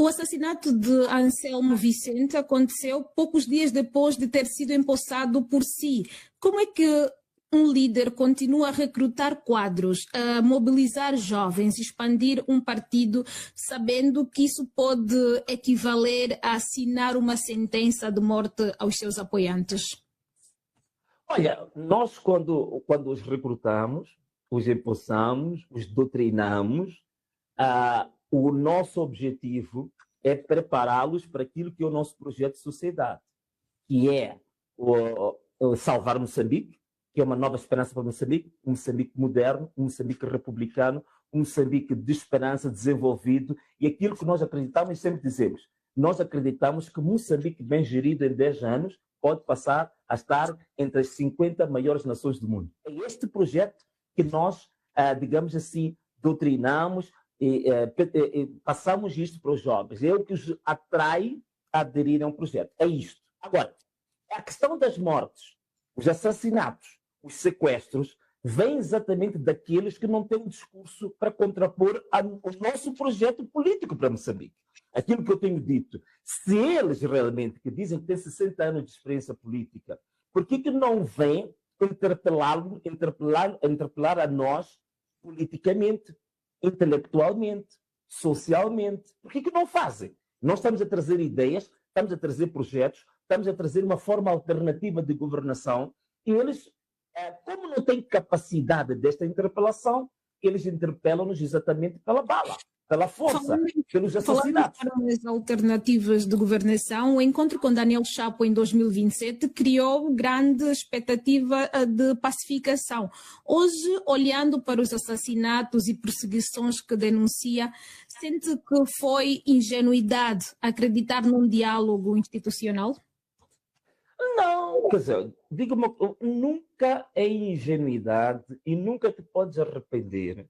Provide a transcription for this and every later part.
O assassinato de Anselmo Vicente aconteceu poucos dias depois de ter sido empossado por si. Como é que um líder continua a recrutar quadros, a mobilizar jovens, expandir um partido, sabendo que isso pode equivaler a assinar uma sentença de morte aos seus apoiantes? Olha, nós quando os recrutamos, os empossamos, os doutrinamos, o nosso objetivo é prepará-los para aquilo que é o nosso projeto de sociedade, que é o salvar Moçambique, que é uma nova esperança para Moçambique, um Moçambique moderno, um Moçambique republicano, um Moçambique de esperança, desenvolvido, e aquilo que nós acreditamos e sempre dizemos, nós acreditamos que Moçambique bem gerido em 10 anos pode passar a estar entre as 50 maiores nações do mundo. É este projeto que nós, digamos assim, doutrinamos e passamos isto para os jovens. É o que os atrai a aderir a um projeto. É isto. Agora, a questão das mortes, os assassinatos, os sequestros, vem exatamente daqueles que não têm um discurso para contrapor o nosso projeto político para Moçambique. Aquilo que eu tenho dito, se eles realmente, que dizem que têm 60 anos de experiência política, por que não vêm interpelar a nós politicamente, intelectualmente, socialmente? Por que não fazem? Nós estamos a trazer ideias, estamos a trazer projetos, estamos a trazer uma forma alternativa de governação e eles, como não têm capacidade desta interpelação, eles interpelam-nos exatamente pela bala, pela força, pelos assassinatos. Falando nas alternativas de governação, o encontro com Daniel Chapo em 2027 criou grande expectativa de pacificação. Hoje, olhando para os assassinatos e perseguições que denuncia, sente que foi ingenuidade acreditar num diálogo institucional? Não, quer dizer, diga-me, nunca é ingenuidade e nunca te podes arrepender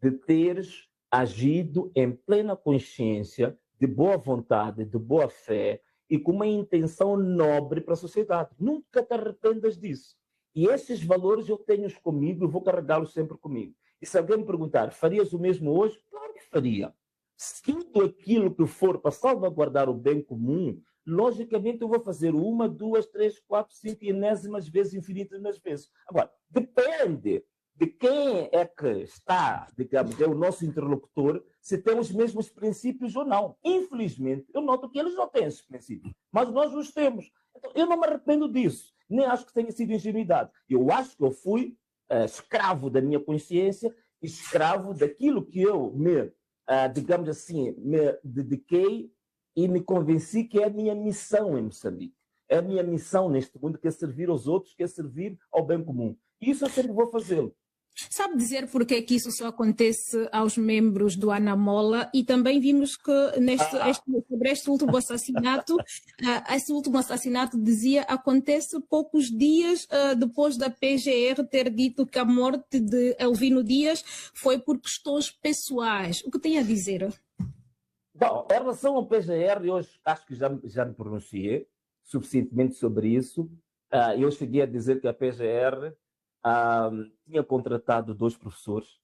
de teres agido em plena consciência, de boa vontade, de boa fé e com uma intenção nobre para a sociedade. Nunca te arrependas disso. E esses valores eu tenho-os comigo e vou carregá-los sempre comigo. E se alguém me perguntar, farias o mesmo hoje? Claro que faria. Se tudo aquilo que for para salvaguardar o bem comum, logicamente eu vou fazer 1, 2, 3, 4, 5 enésimas vezes, infinitas vezes. Agora, depende de quem é que está, digamos, é o nosso interlocutor, se tem os mesmos princípios ou não. Infelizmente, eu noto que eles não têm esses princípios, mas nós os temos. Então, eu não me arrependo disso, nem acho que tenha sido ingenuidade. Eu acho que eu fui escravo da minha consciência, escravo daquilo que eu digamos assim, me dediquei e me convenci que é a minha missão em Moçambique. É a minha missão neste mundo, que é servir aos outros, que é servir ao bem comum. E isso eu sempre vou fazê-lo. Sabe dizer por que isso só acontece aos membros do Anamola? E também vimos que sobre este último assassinato, esse último assassinato dizia acontece poucos dias depois da PGR ter dito que a morte de Elvino Dias foi por questões pessoais. O que tem a dizer? Bom, em relação ao PGR, eu acho que já me pronunciei suficientemente sobre isso. Eu cheguei a dizer que a PGR tinha contratado 2 professores,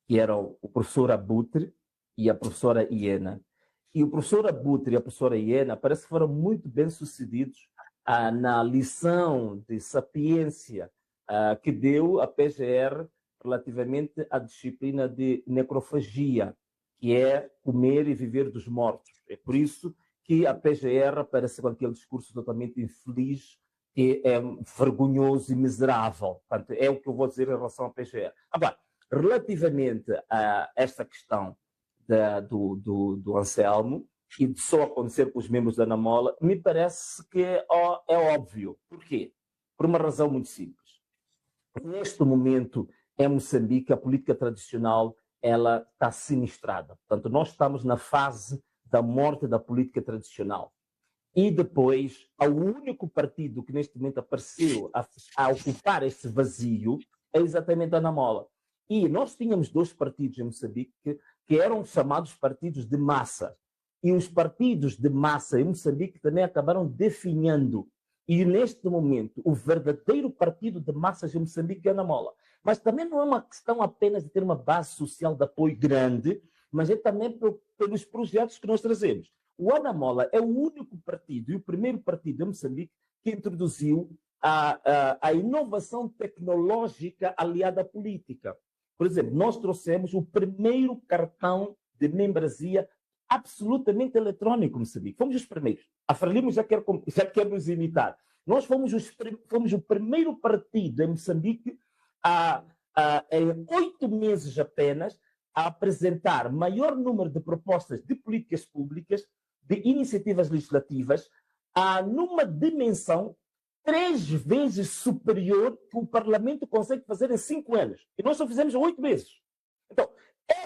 que eram o professor Abutre e a professora Iena. E o professor Abutre e a professora Iena parece que foram muito bem-sucedidos na lição de sapiência que deu a PGR relativamente à disciplina de necrofagia, que é comer e viver dos mortos. É por isso que a PGR aparece com aquele discurso totalmente infeliz, que é vergonhoso e miserável. Portanto, é o que eu vou dizer em relação à PGR. Agora, relativamente a esta questão do Anselmo, e de só acontecer com os membros da Anamola, me parece que é óbvio. Por quê? Por uma razão muito simples. Neste momento, em Moçambique, a política tradicional ela está sinistrada. Portanto, nós estamos na fase da morte da política tradicional. E depois, o único partido que neste momento apareceu a ocupar esse vazio é exatamente a Anamola. E nós tínhamos 2 partidos em Moçambique que eram chamados partidos de massa. E os partidos de massa em Moçambique também acabaram definhando. E neste momento, o verdadeiro partido de massas em Moçambique é a Anamola. Mas também não é uma questão apenas de ter uma base social de apoio grande, mas é também pelos projetos que nós trazemos. O Anamola é o único partido e o primeiro partido de Moçambique que introduziu a inovação tecnológica aliada à política. Por exemplo, nós trouxemos o primeiro cartão de membresia absolutamente eletrônico em Moçambique. Fomos os primeiros. A Frelimo já quer nos imitar. Nós fomos o primeiro partido em Moçambique em 8 meses apenas a apresentar maior número de propostas de políticas públicas, de iniciativas legislativas, numa dimensão 3 vezes superior que o Parlamento consegue fazer em 5 anos. E nós só fizemos em 8 meses. Então,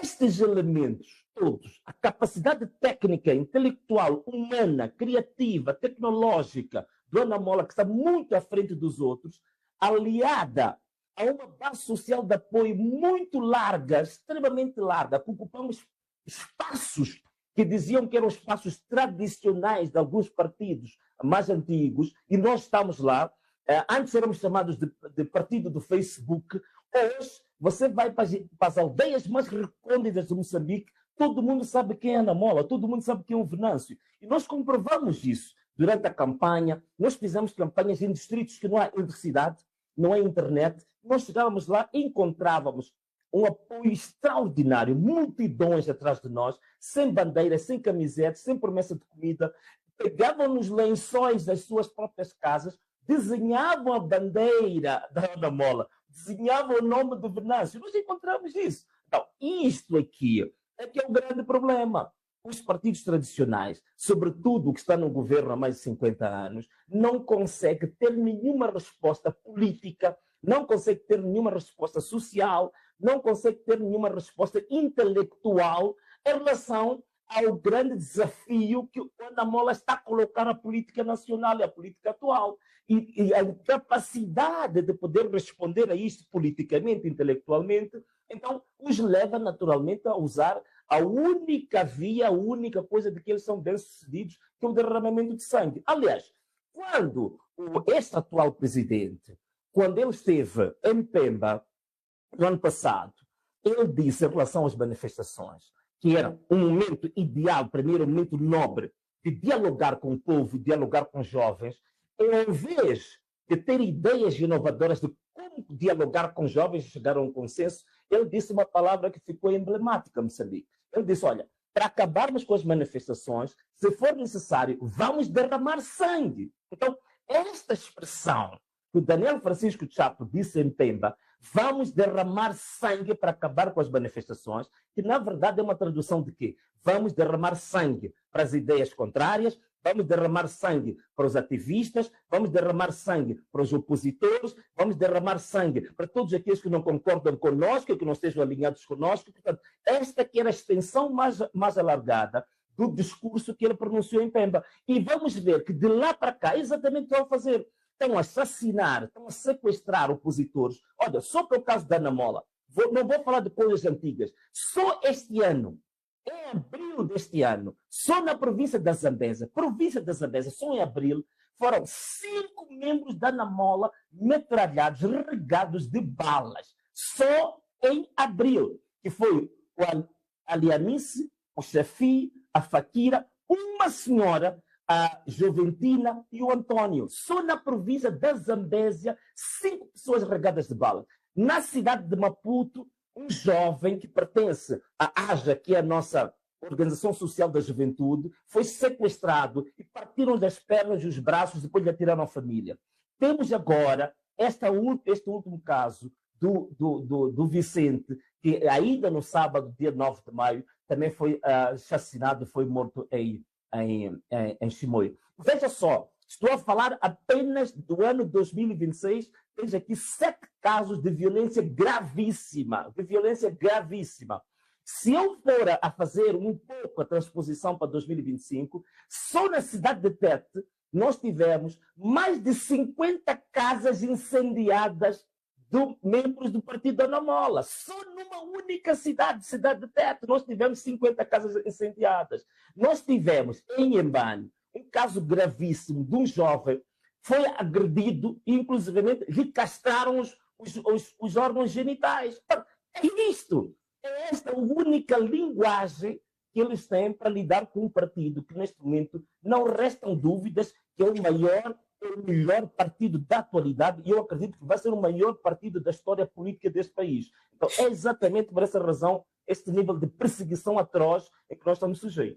estes elementos todos, a capacidade técnica, intelectual, humana, criativa, tecnológica do Anamola, que está muito à frente dos outros, aliada a uma base social de apoio muito larga, extremamente larga, que ocupamos espaços que diziam que eram espaços tradicionais de alguns partidos mais antigos, e nós estamos lá. Antes éramos chamados de partido do Facebook. Hoje, você vai para as aldeias mais recônditas de Moçambique, todo mundo sabe quem é Anamola, todo mundo sabe quem é o Venâncio. E nós comprovamos isso durante a campanha. Nós fizemos campanhas em distritos que não há eletricidade, não há internet. Nós chegávamos lá e encontrávamos um apoio extraordinário, multidões atrás de nós, sem bandeiras, sem camisetas, sem promessa de comida. Pegavam nos lençóis das suas próprias casas, desenhavam a bandeira da Anamola, desenhavam o nome do Venâncio. Nós encontramos isso. Então, isto aqui é que é o grande problema. Os partidos tradicionais, sobretudo o que está no governo há mais de 50 anos, não conseguem ter nenhuma resposta política, não conseguem ter nenhuma resposta social, não conseguem ter nenhuma resposta intelectual em relação ao grande desafio que o Anamola está a colocar à política nacional e à política atual. E a incapacidade de poder responder a isto politicamente, intelectualmente, então os leva naturalmente a usar a única via, a única coisa de que eles são bem-sucedidos, que é o derramamento de sangue. Aliás, quando este atual presidente, quando ele esteve em Pemba, no ano passado, ele disse em relação às manifestações que era um momento ideal, primeiro, um momento nobre, de dialogar com o povo, dialogar com os jovens, em vez de ter ideias inovadoras de como dialogar com os jovens e chegar a um consenso, ele disse uma palavra que ficou emblemática em Moçambique. Ele disse, olha, para acabarmos com as manifestações, se for necessário, vamos derramar sangue. Então, esta expressão que o Daniel Francisco Chapo disse em Pemba, vamos derramar sangue para acabar com as manifestações, que na verdade é uma tradução de quê? Vamos derramar sangue para as ideias contrárias, vamos derramar sangue para os ativistas, vamos derramar sangue para os opositores, vamos derramar sangue para todos aqueles que não concordam conosco, que não estejam alinhados conosco. Portanto, esta que era a extensão mais alargada do discurso que ele pronunciou em Pemba. E vamos ver que de lá para cá, é exatamente o que estão a fazer. Estão a assassinar, estão a sequestrar opositores. Olha, só pelo caso da Anamola, não vou falar de coisas antigas, só este ano, em abril deste ano, só na província da Zambésia, só em abril, foram 5 membros da Anamola metralhados, regados de balas, só em abril, que foi o Alianice, o Shafi, a Fakira, uma senhora, a Juventina e o Antônio. Só na província da Zambésia, 5 pessoas regadas de bala. Na cidade de Maputo, um jovem que pertence à AJA, que é a nossa Organização Social da Juventude, foi sequestrado e partiram das pernas e os braços, depois lhe atiraram à família. Temos agora este último caso do Vicente, que ainda no sábado, dia 9 de maio, também foi assassinado, foi morto em Chimoio. Veja só, estou a falar apenas do ano 2026, tens aqui 7 casos de violência gravíssima, Se eu for a fazer um pouco a transposição para 2025, só na cidade de Tete, nós tivemos mais de 50 casas incendiadas de membros do partido Anamola. Só numa única cidade de Tete, nós tivemos 50 casas incendiadas. Nós tivemos, em Embane, um caso gravíssimo de um jovem foi agredido e, inclusive, lhe castraram os órgãos genitais. É isto. É esta a única linguagem que eles têm para lidar com um partido que, neste momento, não restam dúvidas que é o maior, é o melhor partido da atualidade e eu acredito que vai ser o maior partido da história política deste país. Então, é exatamente por essa razão este nível de perseguição atroz em que nós estamos sujeitos.